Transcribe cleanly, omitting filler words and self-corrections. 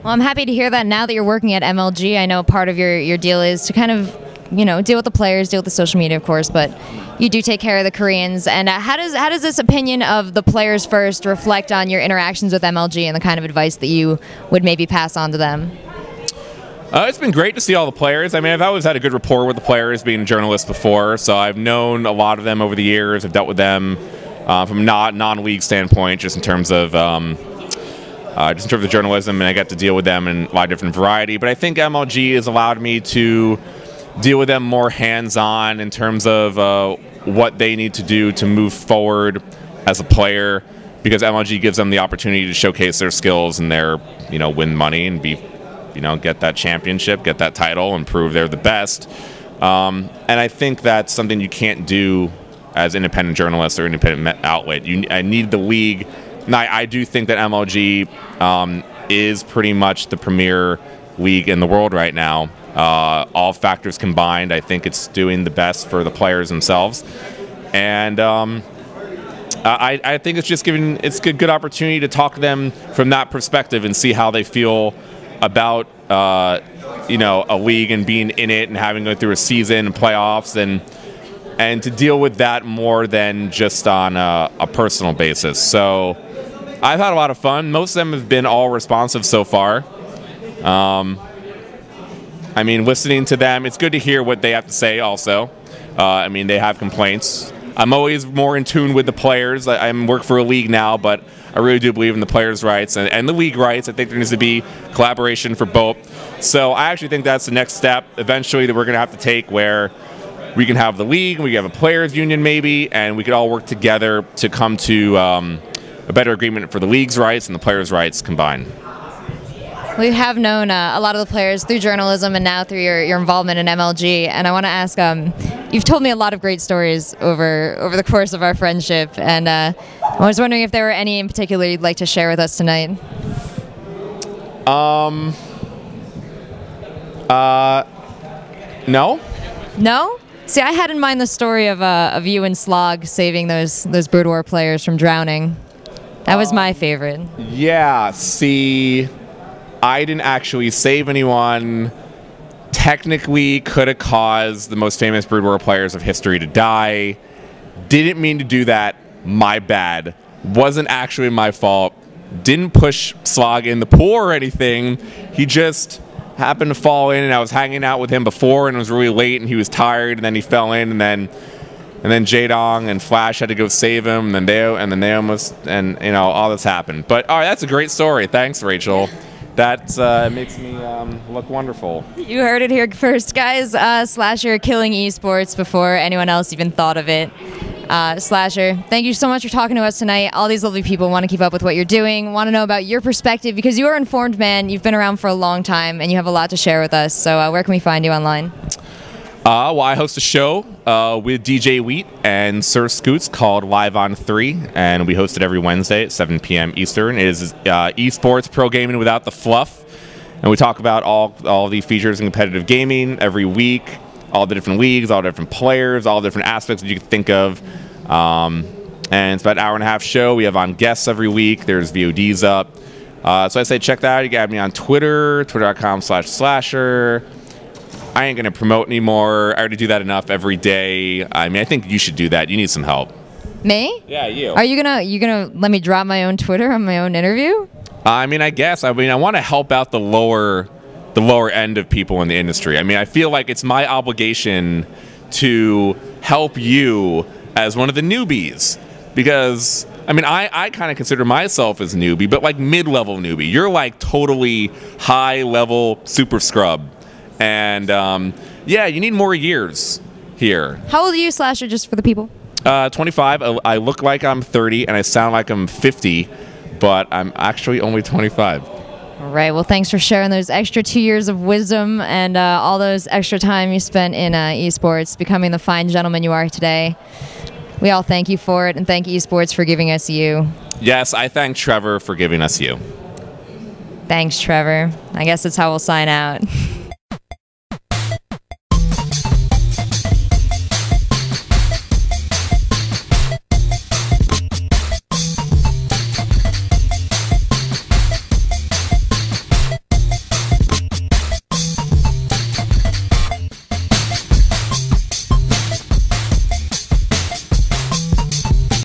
Well, I'm happy to hear that now that you're working at MLG. I know part of your deal is to kind of, deal with the players, deal with the social media, of course, but you do take care of the Koreans. And how does this opinion of the players first reflect on your interactions with MLG and the kind of advice that you would maybe pass on to them? It's been great to see all the players. I mean, I've always had a good rapport with the players, being a journalist before, so I've known a lot of them over the years. I've dealt with them from a non-league standpoint, just in terms of the journalism, and I got to deal with them in a lot of different variety. But I think MLG has allowed me to deal with them more hands-on in terms of what they need to do to move forward as a player, because MLG gives them the opportunity to showcase their skills and win money and get that championship, get that title, and prove they're the best. And I think that's something you can't do as independent journalists or independent outlet. I need the league. Now, I do think that MLG is pretty much the premier league in the world right now. All factors combined, I think it's doing the best for the players themselves. And I think it's just it's a good opportunity to talk to them from that perspective and see how they feel about a league and being in it and having to go through a season and playoffs and to deal with that more than just on a personal basis. So I've had a lot of fun. Most of them have been all responsive so far. I mean, listening to them, it's good to hear what they have to say also. I mean, they have complaints. I'm always more in tune with the players. I work for a league now, but I really do believe in the players' rights and the league rights. I think there needs to be collaboration for both. So I actually think that's the next step eventually that we're going to have to take, where we can have the league, we can have a players' union maybe, and we could all work together to come to a better agreement for the league's rights and the players' rights combined. We have known a lot of the players through journalism and now through your involvement in MLG, and I want to ask, you've told me a lot of great stories over the course of our friendship, and I was wondering if there were any in particular you'd like to share with us tonight. No. No? See, I had in mind the story of you and Slog saving those Brood War players from drowning. That was my favorite. Yeah, see, I didn't actually save anyone. Technically, could have caused the most famous Brood War players of history to die. Didn't mean to do that. My bad. Wasn't actually my fault. Didn't push Slog in the pool or anything. He just happened to fall in, and I was hanging out with him before, and it was really late, and he was tired, and then he fell in, and then Jaedong and Flash had to go save him, and then they almost, and all this happened. But all right, that's a great story. Thanks, Rachel. That makes me look wonderful. You heard it here first, guys. Slasher killing esports before anyone else even thought of it. Slasher, thank you so much for talking to us tonight. All these lovely people want to keep up with what you're doing, want to know about your perspective, because you are an informed man. You've been around for a long time, and you have a lot to share with us. So where can we find you online? Well, I host a show with DJ Wheat and Sir Scoots called Live on 3, and we host it every Wednesday at 7 p.m. Eastern. It is esports, pro gaming without the fluff, and we talk about all the features in competitive gaming every week, all the different leagues, all the different players, all the different aspects that you can think of. And it's about an hour-and-a-half show. We have on guests every week. There's VODs up. So I say check that out. You can have me on Twitter, twitter.com/slasher. I ain't going to promote anymore. I already do that enough every day. I mean, I think you should do that. You need some help. Me? Yeah, you. Are you gonna let me drop my own Twitter on my own interview? I mean, I guess. I want to help out the lower end of people in the industry. I mean, I feel like it's my obligation to help you as one of the newbies, because I mean, I kind of consider myself as newbie, but like mid-level newbie. You're like totally high-level super scrub. And yeah, you need more years here. How old are you, Slasher, just for the people? 25. I look like I'm 30, and I sound like I'm 50, but I'm actually only 25. All right. Well, thanks for sharing those extra 2 years of wisdom and all those extra time you spent in esports, becoming the fine gentleman you are today. We all thank you for it, and thank esports for giving us you. Yes, I thank Trevor for giving us you. Thanks, Trevor. I guess that's how we'll sign out.